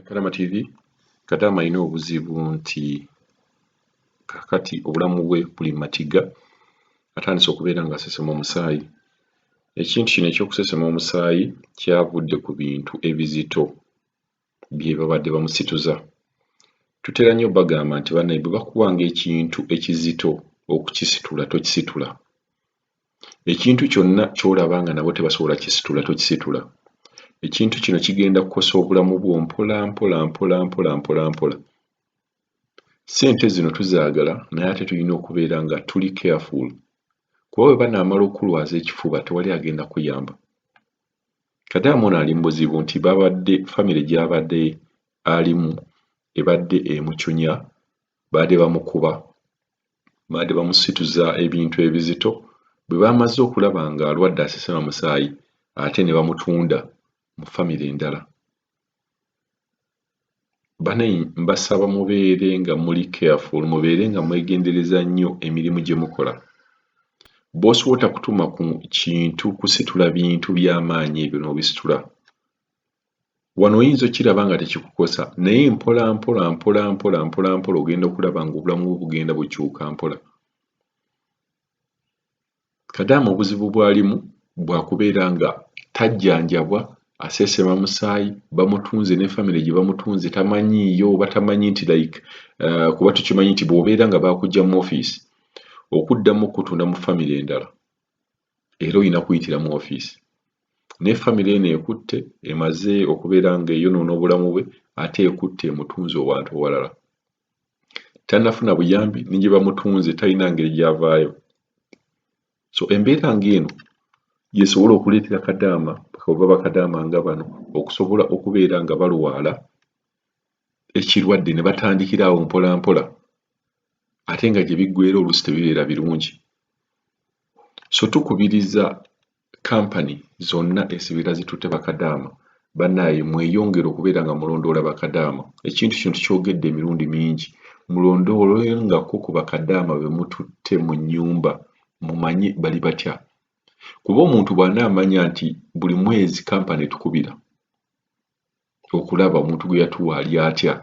Kadaama TV, Kadaama alina obuzibu nti kakati obulamu bwe buli matiga, atandise okubeera nga asesema omusaayi. Ekintu kino ekyokusesema omusaayi kyavudde ku bintu ebizito bye babadde bamusituza. Tutera nnyo bagamba nti bannayye bwe bakuwanga ekintu ekizito okukisitula tokisitula. Ekintu kyonna ky'olaba nga nabo tebasobola kisitula tokisitula. Ekintu kino kigenda kukosa obulamu bwo mpola. Ssente zino tuzaagala naye ate tulina okubeera nga tuli careful. Kuba bwe banaamala okulwaza ekifuba tewali agenda kuyamba. Kadaama ono ali mu buzibu nti famire gy'abadde alimu ebadde emucunya, baadde bamukuba, baadde bamusituza ebintu ebizito. Bwe bamaze okulaba nga alwadde Asesema Musaayi ate ne bamutunda mu famire endala. Bannayye mbasaba mubeere nga muli careful, mubeere nga mwegendereza nnyo emirimu gye mukola. Bw'osobola otakutuma ku kintu kusitula bintu by'amaanyi ebyo n'obisitula. Wano oyinza okiraba nga tekikukosa naye mpola ogenda okulaba nga obulamu bwo bugenda bukyuka mpola. Kadaama obuzibu bw'alimu bwakubeera nga tajjanjabwa, Asesema Musaayi bamutunze ne famire gye bamutunze tamanyiiyo oba tamanyi nti kuba tukimanyi nti bw'obeera nga baakujja mu ofiisi okuddamu okutunda mu famire endala era olina kuyitira mu ofiisi. Ne famire eno ekutte emaze okubeera nga eyonoona obulamu bwe ate ekutte emutunze abantu awalala. Tannafuna buyambi ne gye bamutunze talina ngeri gy'avaayo. So embeera ng'eno yesobola okuleetera Kadaama oba bakadaama nga bano okusobola okubeera nga balwala ekirwadde ne batandikira awo mpola ate nga gye biggweera oluusi tebibeera birungi. So tukubiriza kampani zonna ezibeera zitutte bakadaama bannaaye mweyongere okubeera nga mulondoola bakadaama. Ekintu kino tukyogedde emirundi mingi, mulondoolengako ku bakadaama be mututte mu nnyumba mumanye bali batya. Kuba omuntu bw'anaamanya nti buli mwezi kampani etukubira okulaba omuntu gwe yatuwa ali atya,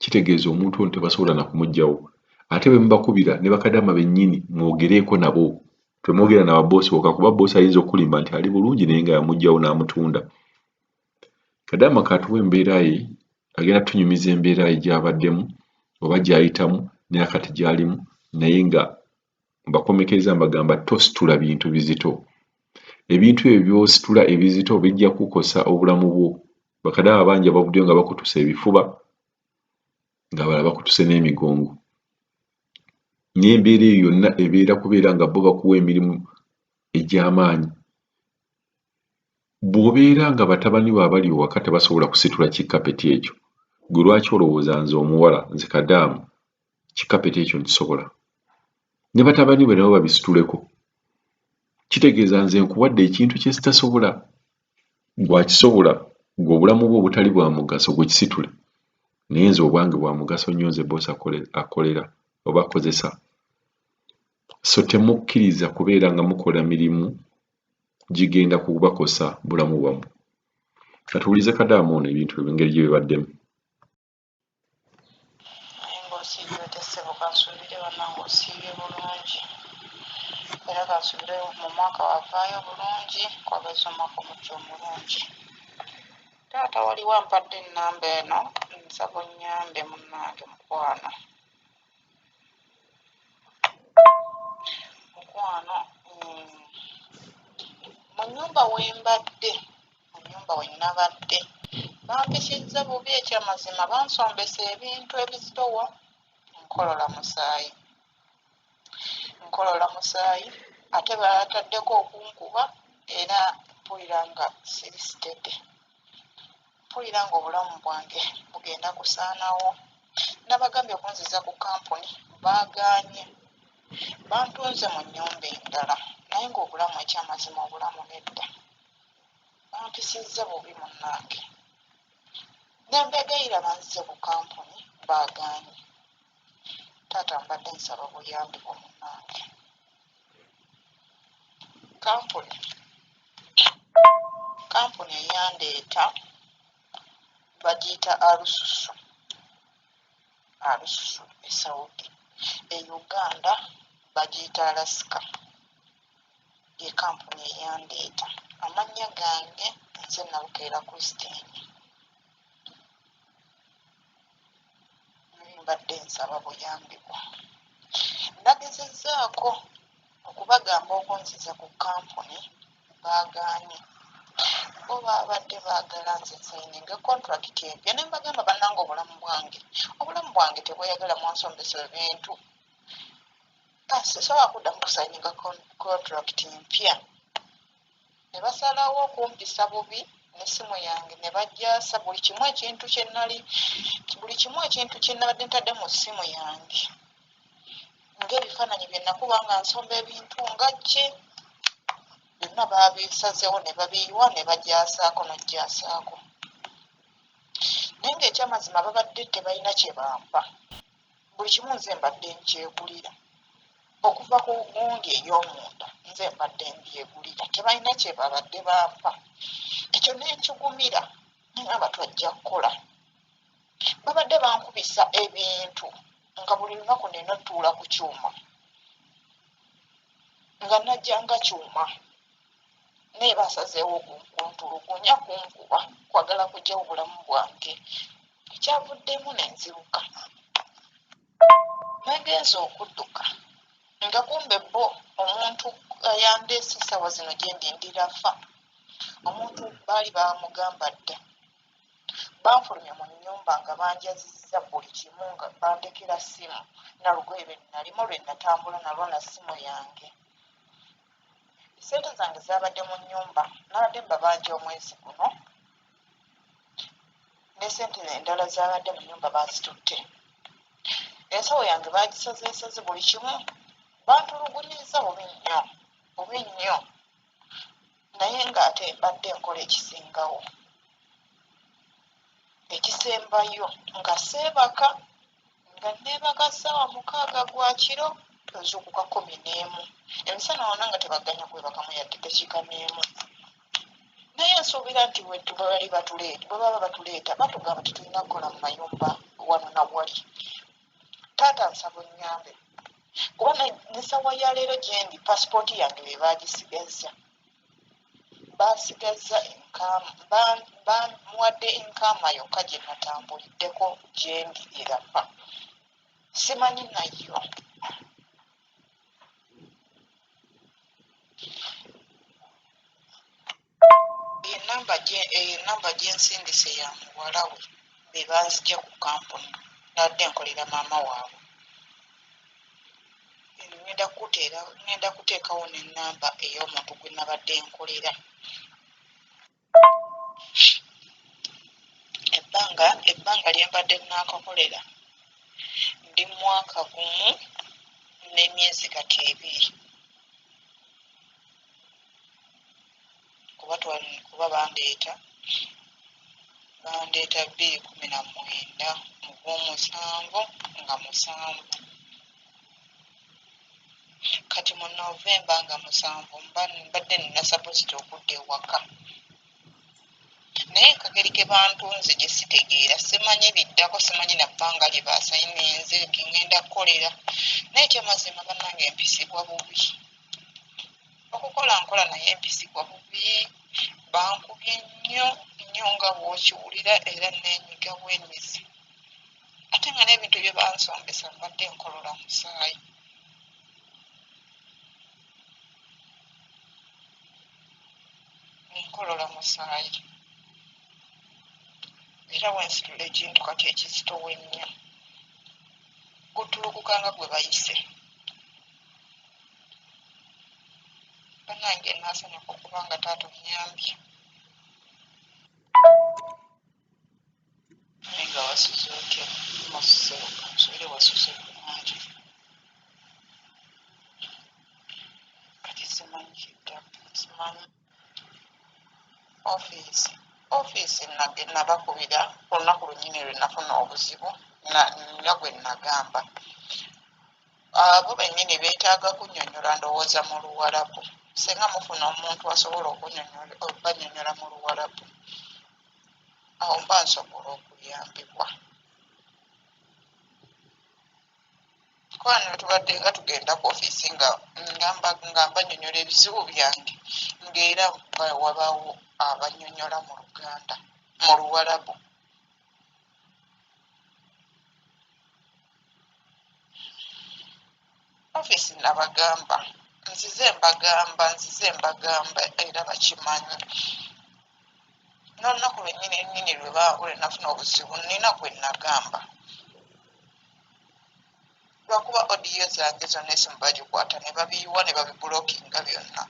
kitegeeza omuntu ono tebasobola na kumuggyawo. Ate bwe mubakubira ne bakadaama bennyini mwogereeko nabo, temwogera na baboosi bokka kuba boosi ayinza okulimba nti ali bulungi naye nga yamuggyawo n'amutunda. Kadaama katuwa embeera ye, agenda tunyumiza embeera ye gy'abaddemu oba gy'ayitamu n'akati gy'alimu, naye nga mbakomekeza mbagamba tositula bintu bizito. Ebintu ebyo by'ositula ebizito bijja kukosa obulamu bwo. Bakadaama bangi abavuddeyo nga bakutusa ebifuba, ng'abalala bakutuse n'emigongo. N'embeera eyo yonna ebeera kubeera nga bo bakuwa emirimu egy'amaanyi. Bw'obeera nga batabani bo abali ewaka tebasobola kusitula kikkapeti ekyo, gwe lwaki olowooza nze omuwala, nze Kadaama, kikkapeti ekyo nkisobola? Ne batabani be nabo babisituleko. Kitegeeza nze nkuwadde ekintu kye sitasobola, gwakisobola, gwe obulamu bwo obutali bwa mugaso gwe kisitule. Naye nze obwange bwa mugaso nnyo nze boosi akolera oba akozesa. So temukkiriza kubeera nga mukola mirimu gigenda kubakosa bulamu bwammwe. Katuwulize Kadaama ono ebintu engeri gye bibaddemu. Era kasubire mu mwaka wavaayo bulungi, kwagazza omwaka omuggya omulungi. Taata wali wampadde ennamba eno nsaba onnyambe munnange mukwano. Mu nnyumba we nabadde bampisizza bubi ekyamazima, bansombesa ebintu ebizitowa. Nkolola Musaayi ate bataddeko okunkuba era mpulira nga siri sitedde. Mpulira nga obulamu bwange bugenda kusaanawo. Nabagambye okunziza ku kampuni baagaanye. Bantunze mu nnyumba endala naye ng'obulamu ekyamazima obulamu nedda. Bampisizza bubi munnange. Ne mbegayira banzize ku kampuni baagaanye. Taata mbadde nsaba buyambi bwo munnange. Kampuni eyandeeta bagiyita alususu e Saudi. E Uganda bagiyita Alaska. Ye kampuni eyandeeta. Amannya gange nze Nabukeera Christine. Mbadde nsaba buyambibwa. Nagezezzaako okubagamba okunziza ku kampuni baagaanye. Bo baabadde baagala nze nsayininga kontrakiti empya ne mbagamba bannange obulamu bwange tebweyagala mwansombesa ebintu. Sisobola kuddamu kusayininga kontrakiti empya. Ne basalawo okumpisa bubi n'essimu yange ne bagyasa buli kimu ekintu kye nabadde ntadde mu ssimu yange. Ng'ebifaananyi bye nakuba nga nsomba ebintu nga ki byonna baabisazeewo ne babiyiwa ne bagyasaako n'ogyasaako. Naye ng'ekyamazima babadde tebalina kye bampa. Buli kimu nze mbadde nkyegulira. Okuva ku gundi ey'omunda nze mbadde mbyegulira. Tebalina kye babadde bampa. Ekyo ne nkigumira nga twajja kukola. Babadde bankubisa ebintu nga buli lunaku ne ntuula ku kyuma. Nga najjanga kyuma. Naye basazeewo okuntulugunya kunkuba kwagala kuggyawo obulamu bwange. Ekyavuddemu ne nziruka. Nagenze okudduka nga kumbe bo omuntu ayandeese essaawa zino gye ndindira afa. Omuntu baali bamugamba dda. Banfulumya mu nnyumba nga banjazizza buli kimu nga bandekera ssimu na lugoye lwe nalimu lwe natambula nalwo na ssimu yange. Ssente zange zaabadde mu nnyumba nabadde mbabanja omwezi guno ne ssente endala zaabadde mu nnyumba bazitutte. Ensawo yange bagisazeesaze buli kimu bantulugunyizza bubi nnyo naye ng'ate mbadde nkola ekisingawo. Ekisembayo nga seebaka nga neebaka ssaawa 6 gwa kiro ozuukuka 11. Emisana wonna nga tebaganya kwebakamu yadde eddakiika n'emu. Naye nsuubira nti bwe baba batuleeta batugamba tetulina kukola mu mayumba wano na wali. Taata nsaba onnyambe kuba n'essawa ya leero gye ndi paasipooti yange be baagisigazza. Baasigaza bamuwadde enkaama yokka gye natambuliddeko gye ndi erapa. Simanyi nayo. Enamba gye nsindise ya muwala we be banzigya ku kampuni nadde nkolera maama waabwe. Ngenda kuteekawo n'ennamba ey'omuntu gwe nabadde nkolera. Ebbanga lye mbadde naakakolera ndi mwaka gumu n'emyezi kati 2. Kuba bandeeta 2019 mu Gwomukaaga nga 7. Kati mu Novemba nga 7 mbadde nina sappositi okudda ewaka. Naye akageri ke bantunze gye sitegeera simanyi biddako simanyi na bbanga lye baasayininze gye ngenda kukolera. Naye ekyamazima bannange empisibwa bubi. Okukola nkola naye empisibwa bubi. Bankubye nnyo nga bw'okiwulira era neenyigawo emizi. Ate nga n'ebintu bye bansombesa mbadde nkolola musaayi. Nkolola musaayi. Era wensitula ekintu kati ekizitowe nnyo. Gutuluguka nga gwe bayise. Bannange naasanyuka okuba nga taata onnyambye. Naye nga wasuze otya masuseruka nsobire wasuze bulungi. Kati simanyi kiddako simanyi. Ofiisi nabakubira ku lunaku lunyini lwe nafuna obuzibu nga gwe nagamba. Abo bennyini beetaaga kunnyonnyola ndowooza mu Luwarabu. Singa mufuna omuntu asobola okubanyonnyola mu Luwarabu. awo mba nsobola okuyambibwa. Kwano tubadde nga tugenda ku ofiisi nga mbanyonyola ebizibu byange ng'era wabaawo abanyonyola mu Luganda mu Luwarabu. Ofiisi nabagamba nzize mbagamba era bakimanyi. N'olunaku lwennyini lwe nafuna obuzibu nina gwe nagamba. Lwakuba odiyo zange zonna esimu bagikwata ne babiyiwa ne babibulokinga byonna.